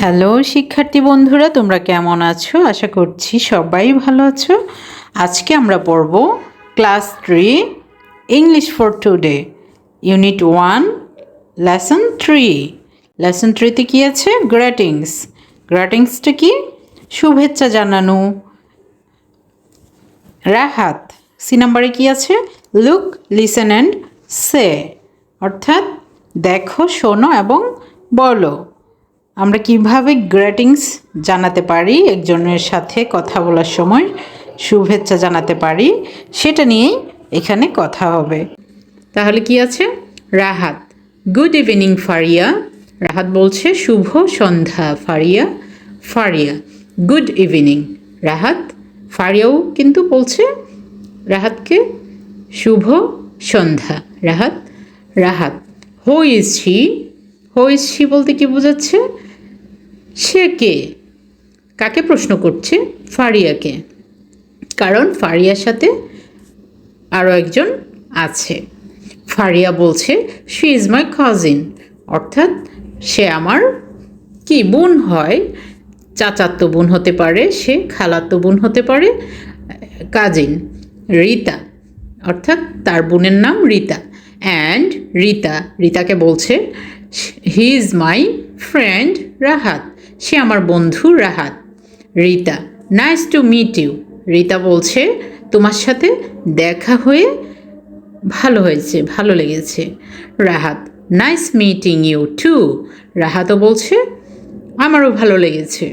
Hello শিক্ষার্থী বন্ধুরা, তোমরা কেমন আছো? আশা করছি সবাই ভালো আছো। আজকে আমরা পড়ব class 3 English for today unit 1 lesson 3। Lesson 3তে কী আছে? গ্রিটিংস। গ্রিটিংসটা কি? শুভেচ্ছা জানানো। রাহাত। সি নাম্বারে কি আছে? লুক, লিসেন অ্যান্ড সে, অর্থাৎ দেখো, শোনো এবং বলো। আমরা কিভাবে গ্রিটিংস জানাতে পারি, একজনের সাথে কথা বলার সময় শুভেচ্ছা জানাতে পারি, সেটা নিয়েই এখানে কথা হবে। তাহলে কি আছে? Rahat, good evening Fariya. রাহাত বলছে শুভ সন্ধ্যা ফারিয়া। Fariya, good evening. রাহাত, ফারিয়াও কিন্তু বলছে রাহাতকে শুভ সন্ধ্যা। Rahat, Rahat, who is he. Who is he বলতে কি বোঝাচ্ছে? সে কে? কাকে প্রশ্ন করছে? ফারিয়াকে, কারণ ফারিয়ার সাথে আরও একজন আছে। ফারিয়া বলছে শি ইজ মাই কাজিন, অর্থাৎ সে আমার কি বোন হয়। চাচাতো বোন হতে পারে, সে খালাতো বোন হতে পারে। কাজিন। রিতা, অর্থাৎ তার বোনের নাম রিতা। অ্যান্ড রিতা, রিতাকে বলছে he is my friend Rahat, সে আমার বন্ধু Rahat. Rita, nice to meet you. Rita বলছে তোমার সাথে দেখা হয়ে ভালো হয়েছে, ভালো লেগেছে। Rahat, nice meeting you too. রাহাতও বলছে আমারও ভালো লেগেছে।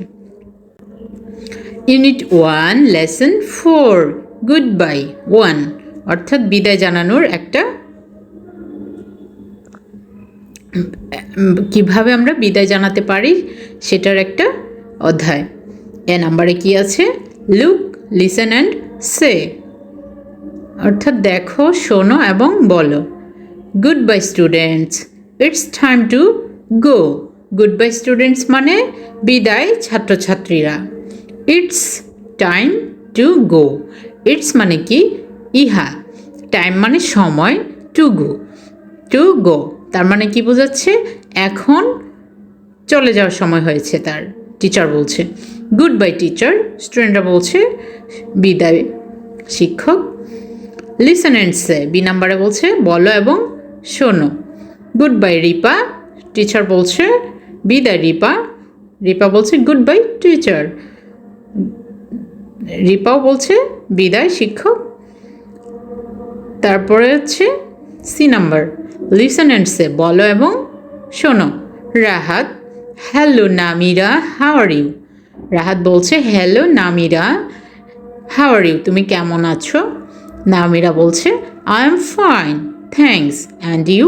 ইউনিট 1 লেসন 4 গুড বাই 1, অর্থাৎ বিদায় জানানোর একটা, কিভাবে আমরা বিদায় জানাতে পারি সেটার একটা অধ্যায়। এ নাম্বারে কি আছে? লুক, লিসেন অ্যান্ড সে, অর্থাৎ দেখো, শোনো এবং বলো। Good bye students, it's time to go. Good bye students মানে বিদায় ছাত্রছাত্রীরা। It's time to go. It's মানে কি? ইহা। টাইম মানে সময়। টু গো, টু গো তার মানে কি বোঝাচ্ছে? এখন চলে যাওয়ার সময় হয়েছে তার। টিচার বলছে গুড বাই টিচার, স্টুডেন্টরা বলছে বিদায় শিক্ষক। লিসেন অ্যান্ড সে, বি নাম্বারে বলছে বলো এবং শোনো। গুড বাই রিপা, টিচার বলছে বিদায় রিপা। রিপা বলছে গুড বাই টিচার। রিপাও বলছে বিদায় শিক্ষক। তারপরে হচ্ছে C number, listen and say, বলো এবং শোনো। Rahat, hello Namira, how are you. Rahat বলছে hello Namira, how are you, তুমি কেমন আছো? নামিরা বলছে I am fine thanks and you,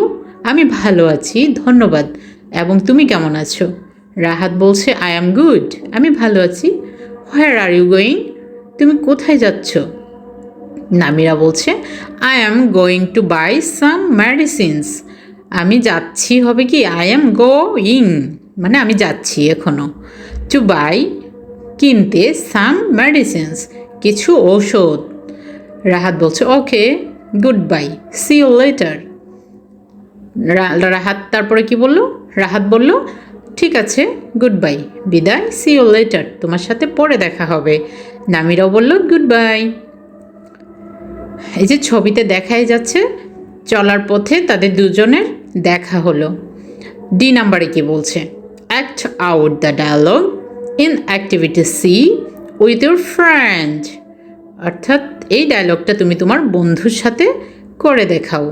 আমি ভালো আছি ধন্যবাদ, এবং তুমি কেমন আছো? রাহাত বলছে আই এম গুড, আমি ভালো আছি। হোয়ার আর ইউ গোয়িং, তুমি কোথায় যাচ্ছ? নামিরা বলছে I am going to buy some medicines. আমি যাচ্ছি হবে কি? আই অ্যাম গোয়িং মানে আমি যাচ্ছি এখনও। টু বাই কিনতে, সাম মেডিসিনস কিছু ঔষধ। রাহাত বলছে okay, good bye, see you later. Rahat তারপরে কি বলল? রাহাত বলল ঠিক আছে, গুড বাই, বিদায়, সি ইউ লেটার, তোমার সাথে পরে দেখা হবে। নামিরাও বলল গুড বাই। এই যে ছবিতে দেখাই যাচ্ছে চলার পথে তাদের দুজনের দেখা হলো। ডি নাম্বারে কি বলছে? Act out the dialogue in activity C with your friend, অর্থাৎ এই ডায়লগটা তুমি তোমার বন্ধুর সাথে করে দেখাও।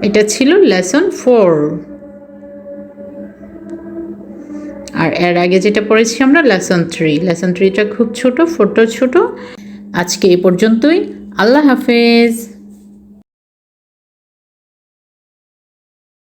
এটা ছিল লেসন 4। আর এর আগে যেটা পড়েছি আমরা লেসন 3। লেসন 3টা খুব ছোট, ফটো ছোট। আজকে এই পর্যন্তই। আল্লাহ হাফেজ।